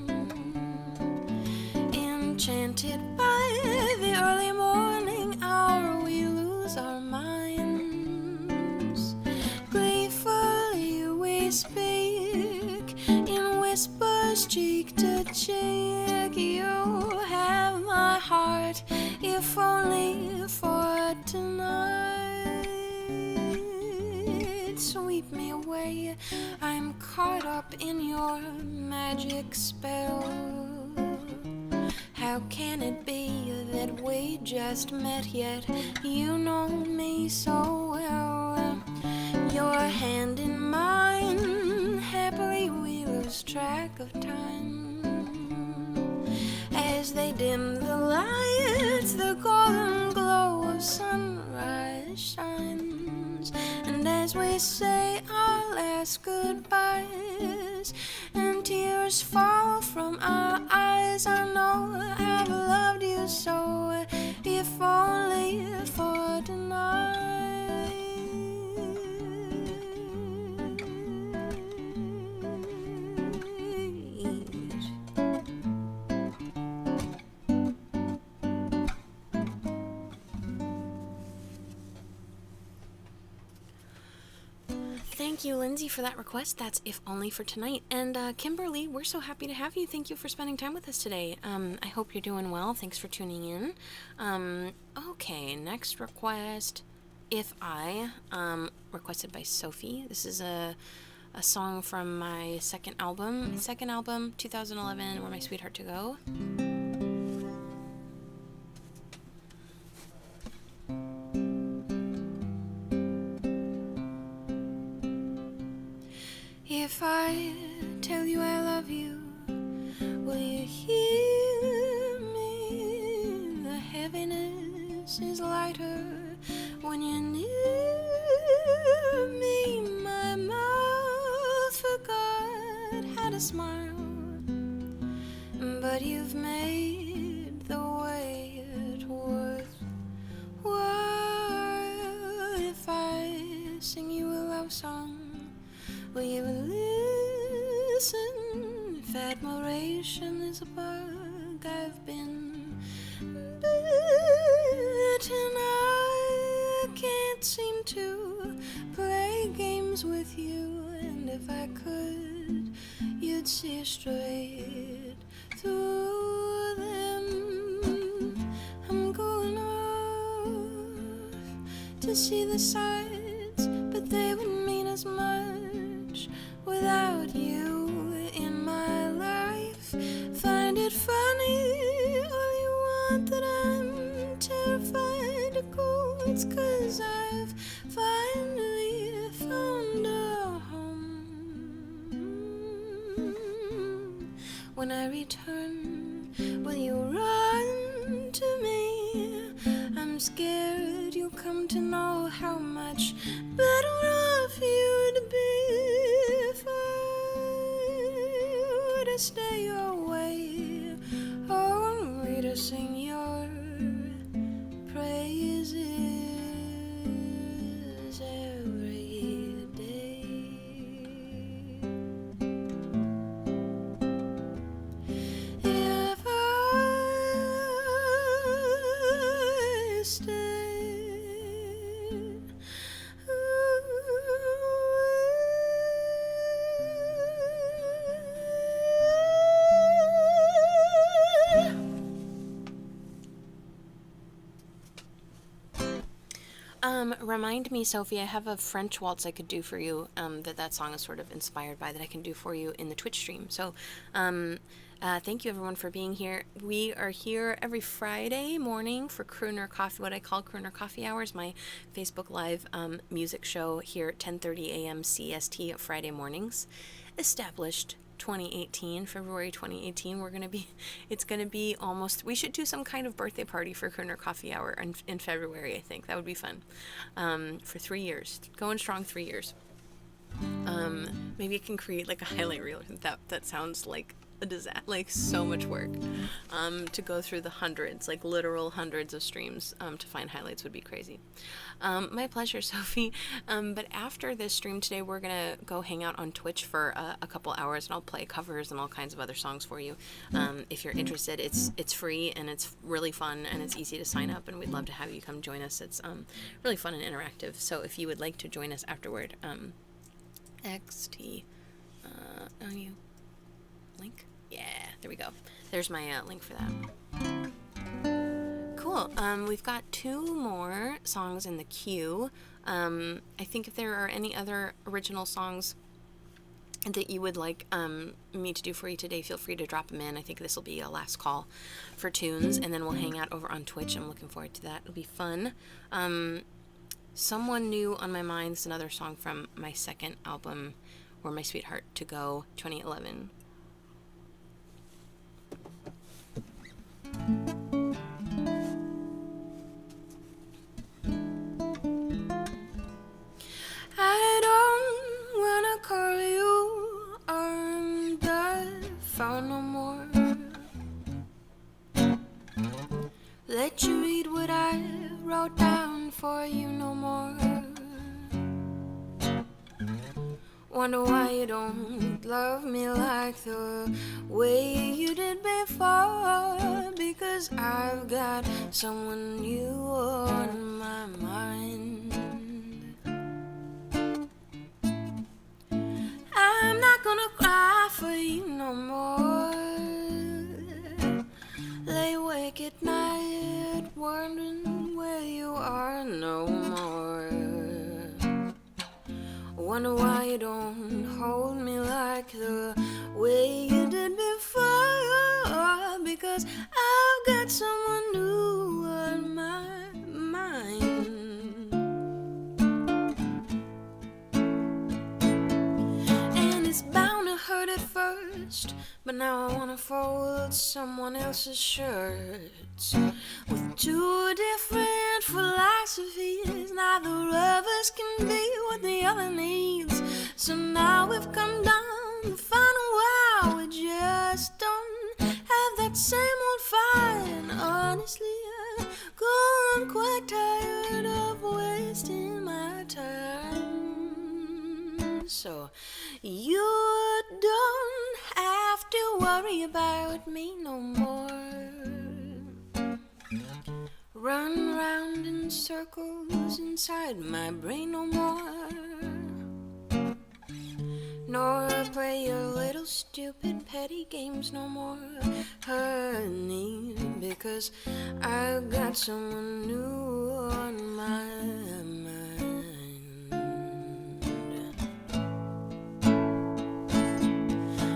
Enchanted by the early morning hour, we lose our minds. Gleefully we speak in whispers, cheek to cheek. You have my heart, if only for tonight. Sweep me away, I'm caught up in your magic spell. How can it be that we just met, yet you know me so well? Your hand in mine, happily we lose track of time. As they dim the lights, the golden glow of sunrise shines. And as we say our last goodbyes, and tears fall from our eyes, I know I've loved you so, if only for tonight. Thank you, Lindsay, for that request. That's If Only for Tonight. And Kimberly, we're so happy to have you. Thank you for spending time with us today. I hope you're doing well. Thanks for tuning in. Okay, next request, If I, requested by Sophie. This is a song from my second album, 2011, Where My Sweetheart to Go. If I tell you I love you, will you hear me? The heaviness is lighter when you're near me. My mouth forgot how to smile, but you've made the wait worthwhile. If I sing you a love song, will you listen? If admiration is a bug, I've been bitten. I can't seem to play games with you, and if I could, you'd see straight through them. I'm going off to see the sights, but they wouldn't mean as much without you in my life. Find it funny, all you want that I'm terrified to go. It's 'cause I've finally found a home. When I return, will you run to me? I'm scared you'll come to know how much better off you'd be if I were to stay away, only to sing your praises every day. If I stay, remind me, Sophie, I have a French waltz I could do for you, that song is sort of inspired by, that I can do for you in the Twitch stream. So, thank you everyone for being here. We are here every Friday morning for Crooner Coffee, what I call Crooner Coffee Hours, my Facebook Live music show here at 10:30 a.m. CST Friday mornings. Established 2018, February 2018. It's gonna be almost, we should do some kind of birthday party for Crooner Coffee Hour in February, I think. That would be fun. For 3 years. Going strong 3 years. Maybe I can create like a highlight reel. That sounds like a disaster, like so much work. To go through the hundreds, like literal hundreds of streams, to find highlights would be crazy. My pleasure, Sophie. But after this stream today, we're gonna go hang out on Twitch for a couple hours, and I'll play covers and all kinds of other songs for you. If you're interested, it's free and it's really fun and it's easy to sign up, and we'd love to have you come join us. It's really fun and interactive. So if you would like to join us afterward, XT on you link. Yeah, there we go. There's my link for that. Cool. We've got 2 more songs in the queue. I think if there are any other original songs that you would like me to do for you today, feel free to drop them in. I think this will be a last call for tunes, and then we'll hang out over on Twitch. I'm looking forward to that. It'll be fun. Someone New on My Mind is another song from my second album, Where My Sweetheart to Go, 2011. I don't wanna call you on the phone no more. Let you read what I wrote down for you no more. Wonder why you don't love me like the way you did before. Because I've got someone new on my mind. I'm not gonna cry for you no more. Lay awake at night wondering where you are no more. Wonder why you don't hold me like the way you did before. Because I've got someone new on my mind. And it's bound to hurt at first, but now I wanna fold someone else's shirts. With 2 different philosophies, neither of us can be what the other needs. So now we've come down the final wow. We just don't have that same old fight. And honestly, I've grown quite tired of wasting my time. So you don't have to worry about me no more. Run round in circles inside my brain no more. Nor play your little stupid petty games no more, honey. Because I've got someone new on my mind.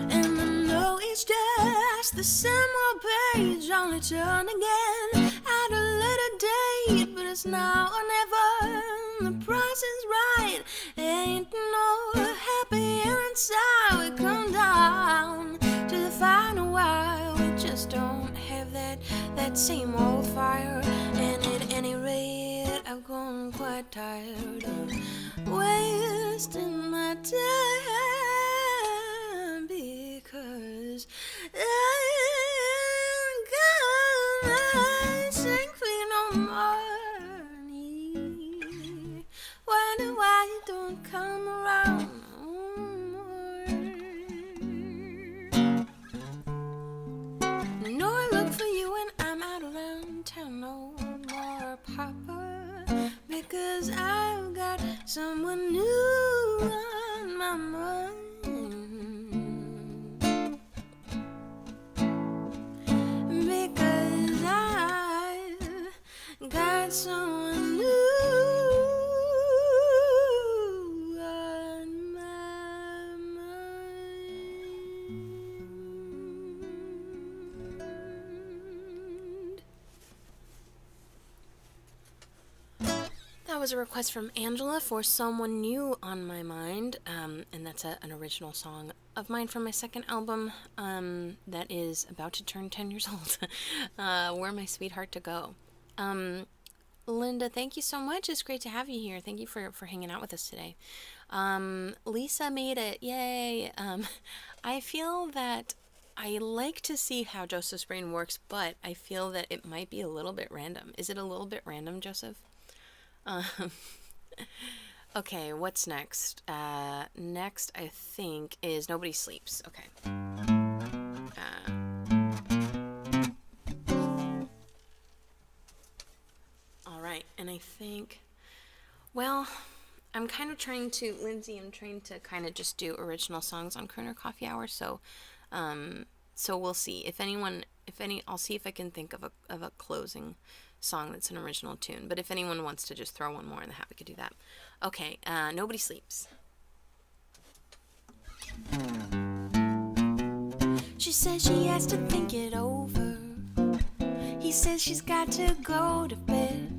And I know it's just the same old page, only turn again at a later date. But it's now or never, the price is right. Ain't no happy inside. We come down to the final wire. We just don't have that same old fire. And at any rate, I've grown quite tired of wasting my time. Because I'm gonna sing for you no more. Wonder why you don't come around no more. Nor I look for you when I'm out around town no more, Papa. Because I've got someone new on my mind. Because I've got someone new. That was a request from Angela for Someone New on My Mind, and that's an original song of mine from my second album that is about to turn 10 years old. Where My Sweetheart to Go. Linda, thank you so much. It's great to have you here. Thank you for hanging out with us today. Lisa made it. Yay. I feel that I like to see how Joseph's brain works, but I feel that it might be a little bit random. Is it a little bit random, Joseph? Okay, what's next? Next, I think, is Nobody Sleeps. Okay. All right, and I think, well, I'm kind of trying to, Lindsay, I'm trying to kind of just do original songs on Crooner Coffee Hour, so we'll see. I'll see if I can think of a closing song that's an original tune. But if anyone wants to just throw one more in the hat, we could do that. Okay, Nobody Sleeps. She says she has to think it over. He says she's got to go to bed.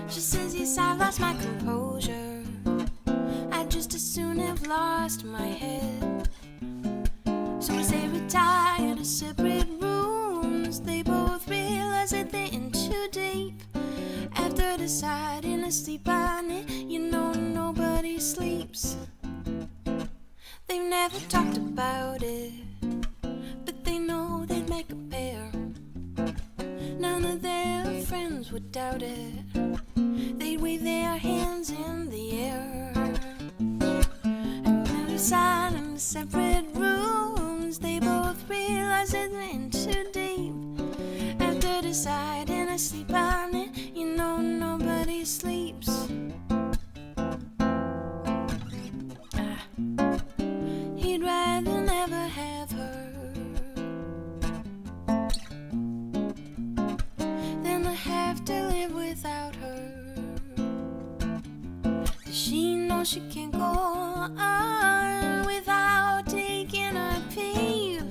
She says, yes, I've lost my composure. I'd just as soon have lost my head. So we say retire to separate rooms. They both realize that they're in too deep. After deciding to sleep on it, you know nobody sleeps. They've never talked about it, but they know they'd make a pair. None of their friends would doubt it. They'd wave their hands in the air. And they're deciding to separate rooms. They both realize that they're in too deep. After deciding to sleep on it, you know nobody sleeps. He'd rather never have her than to have to live without her. Does she know she can't go on without taking a peep?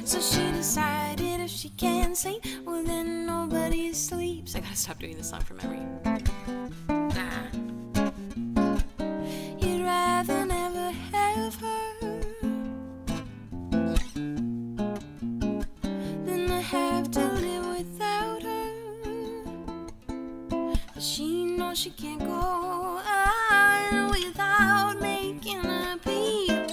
So she decided if she can't sleep, well then nobody sleeps. I gotta stop doing this song from memory. You'd rather never have her than to have to live without her. But she knows she can't go on without making a peep.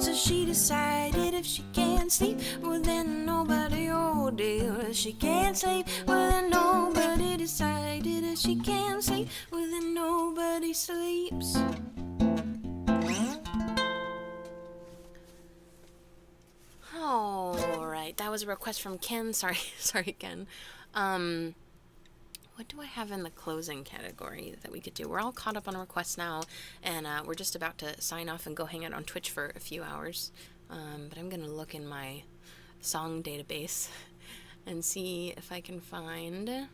So she decided if she can't sleep, well then nobody, oh dear. She can't sleep, well then nobody decided if she can't sleep, well then nobody sleeps. All right, that was a request from Ken. Sorry, Ken. What do I have in the closing category that we could do? We're all caught up on requests now, and we're just about to sign off and go hang out on Twitch for a few hours. But I'm gonna look in my song database and see if I can find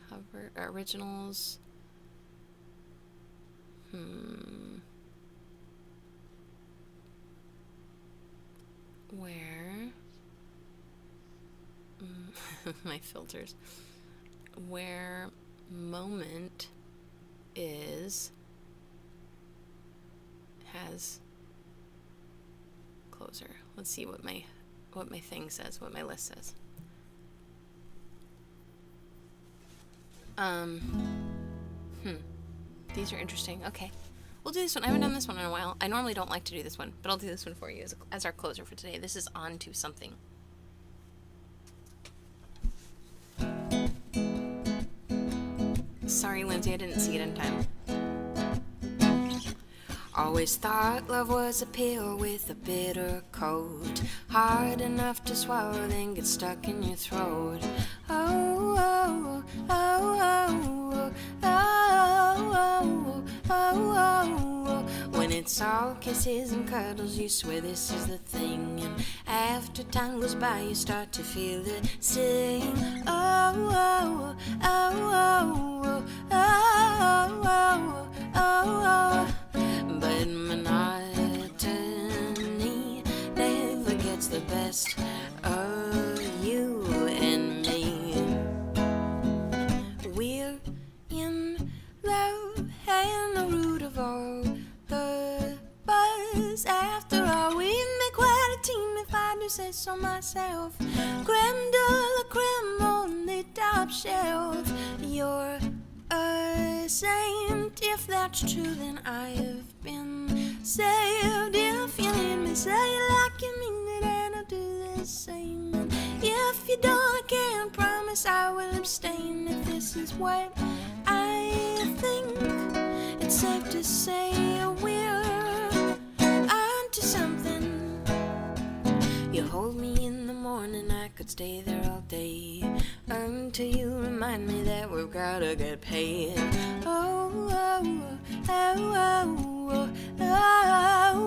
cover originals. Where my filters, where moment has closer. Let's see what my thing says, what my list says. These are interesting. Okay, we'll do this one. I haven't done this one in a while. I normally don't like to do this one, but I'll do this one for you as our closer for today. This is On to Something. Sorry, Lindsay, I didn't see it in time. Always thought love was a pill with a bitter coat, hard enough to swallow, then get stuck in your throat. Oh, oh, oh, oh, oh, oh, oh. When it's all kisses and cuddles, you swear this is the thing, and after time goes by, you start to feel the sting. Oh, oh, oh, oh, oh, oh, oh, oh. But monotony never gets the best of you and me. We're in love, and the root of all the buzz say so myself. Creme de la creme on the top shelf. You're a saint. If that's true, then I have been saved. If you need me, say it like you mean it, and I'll do the same. And if you don't, I can't promise I will abstain. If this is what I think, it's safe to say we're onto something. You hold me in the morning, I could stay there all day, until you remind me that we've gotta get paid. Oh, oh, oh, oh, oh,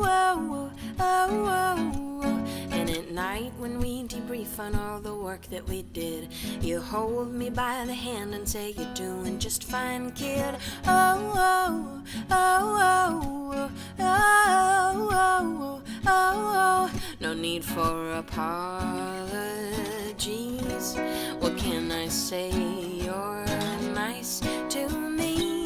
oh, oh, oh. And at night when we debrief on all the work that we did, you hold me by the hand and say you're doing just fine, kid. Oh, oh, oh, oh, oh, oh, oh, oh, oh. No need for apologies. What can I say? You're nice to me.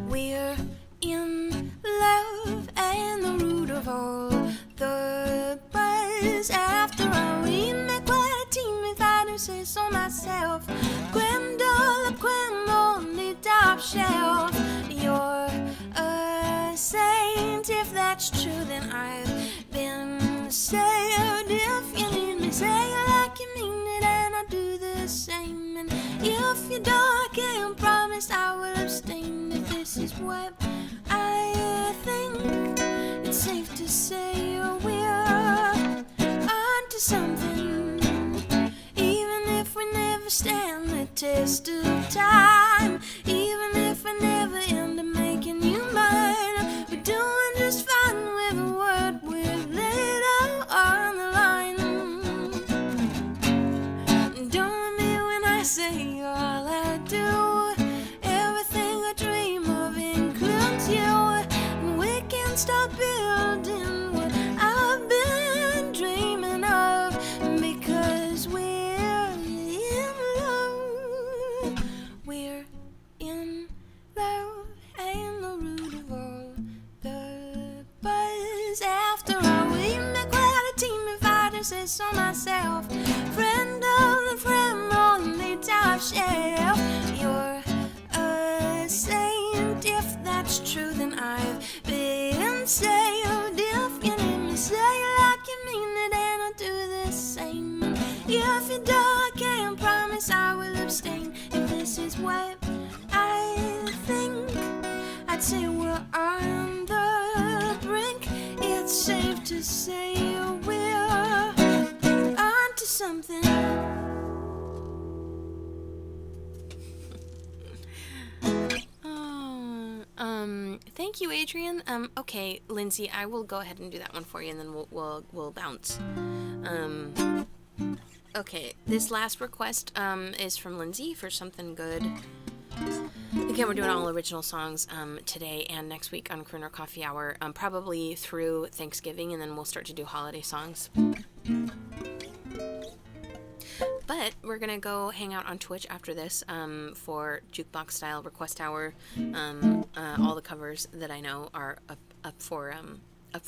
We're in love, and the root of all the buzz. After all, we make quite a team, if I do say so myself. Creme de la creme on the top shelf. You're a saint. If that's true, then I've been saved. If you need me, say it like you mean it, and I'll do the same. And if you don't, I can't promise I will abstain. If this is what I think, it's safe to say we're onto something. Even if we never stand the test of time, even if we never end up making you mine, we're doing just fine with what we've laid out on the line. Don't me when I say all I do, everything I dream of includes you, and we can't stop building what I've been dreaming of, because we're in love. We're in love, and the root of all the buzz. After all, we make quite a team, if I do say so myself. Friend of the friend on the top shelf. You're a saint. If that's true, then I've been saved. If you need me, say it like you mean it, and I'll do the same. And if you don't, I can't promise I will abstain. If this is what I think, I'd say we're on the brink. It's safe to say we're onto something. Thank you, Adrian. Okay, Lindsay, I will go ahead and do that one for you, and then we'll bounce. Okay, this last request is from Lindsay for Something Good. Again, we're doing all original songs today and next week on Crooner Coffee Hour, probably through Thanksgiving, and then we'll start to do holiday songs. But we're going to go hang out on Twitch after this for jukebox-style request hour. All the covers that I know are up for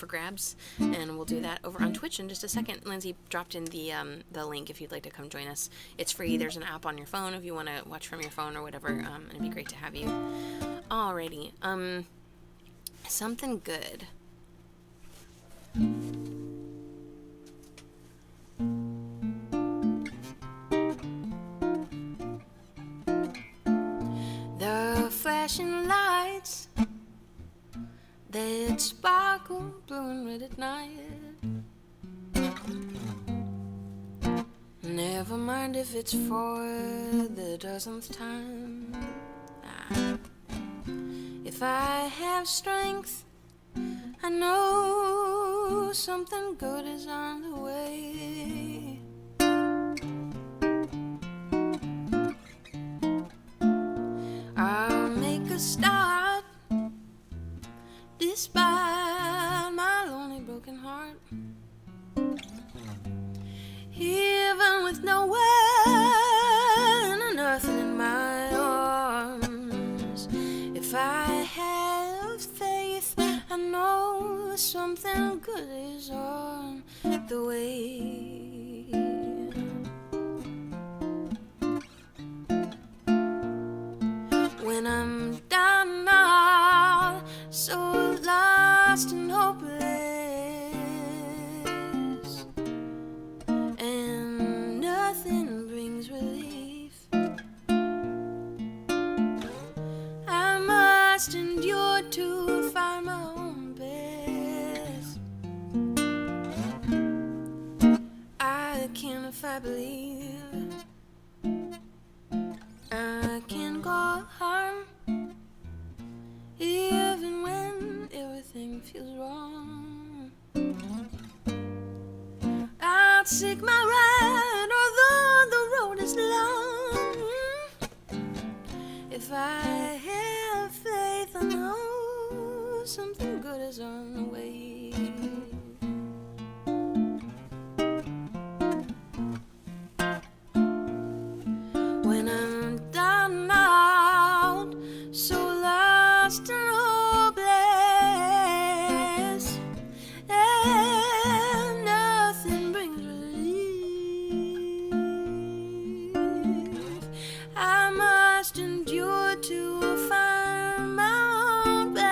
grabs, and we'll do that over on Twitch in just a second. Lindsay dropped in the link if you'd like to come join us. It's free. There's an app on your phone if you want to watch from your phone or whatever, and it'd be great to have you. Alrighty. Something good. The flashing lights that sparkle blue and red at night. Never mind if it's for the dozenth time. If I have strength, I know something good is on the way. I'll make a start despite my lonely broken heart. Even with no one or nothing in my arms, if I have faith, I know something good is on the way. When I'm down and out, so lost and hopeless, and nothing brings relief, I must endure to find my own best. I can if I believe I can go harm, even when everything feels wrong. I'll take my ride, although the road is long. If I have faith, I know something good is on the way. When I'm down and out, so lost and hopeless, and nothing brings relief, I must endure to find my own best.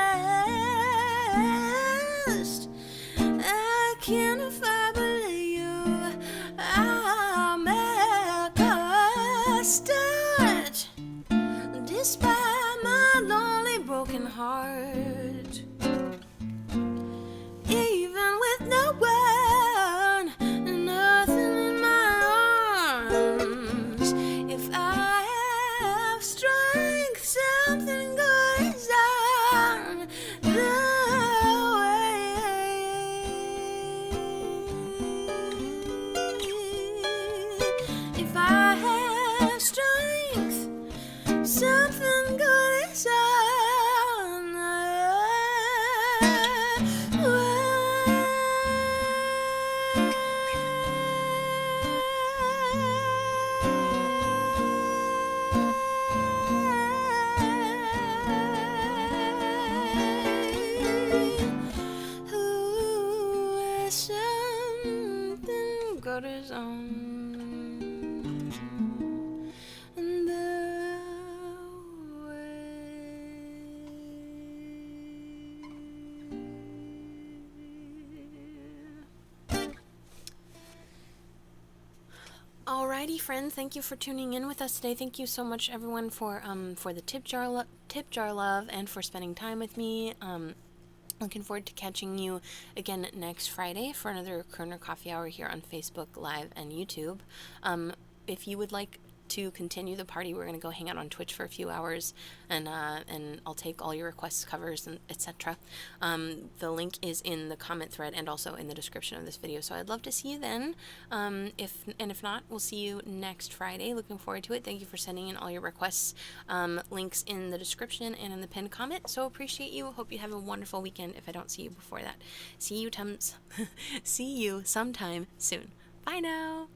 I can't if I believe I'll make a start, despite my lonely broken heart. Even with no one, nothing in my arms, if I have strength, something good is on the way. If I have strength, something good is on the way. Ooh, something good is on the way. Alrighty, friends, thank you for tuning in with us today. Thank you so much, everyone, for the tip jar love and for spending time with me. Looking forward to catching you again next Friday for another Crooner Coffee Hour here on Facebook Live and YouTube. If you would like to continue the party, we're going to go hang out on Twitch for a few hours, and I'll take all your requests, covers, and etc. The link is in the comment thread and also in the description of this video, so I'd love to see you then. If not, we'll see you next Friday. Looking forward to it. Thank you for sending in all your requests. Links in the description and in the pinned comment. So appreciate you. Hope you have a wonderful weekend if I don't see you before that. See you sometime soon. Bye now.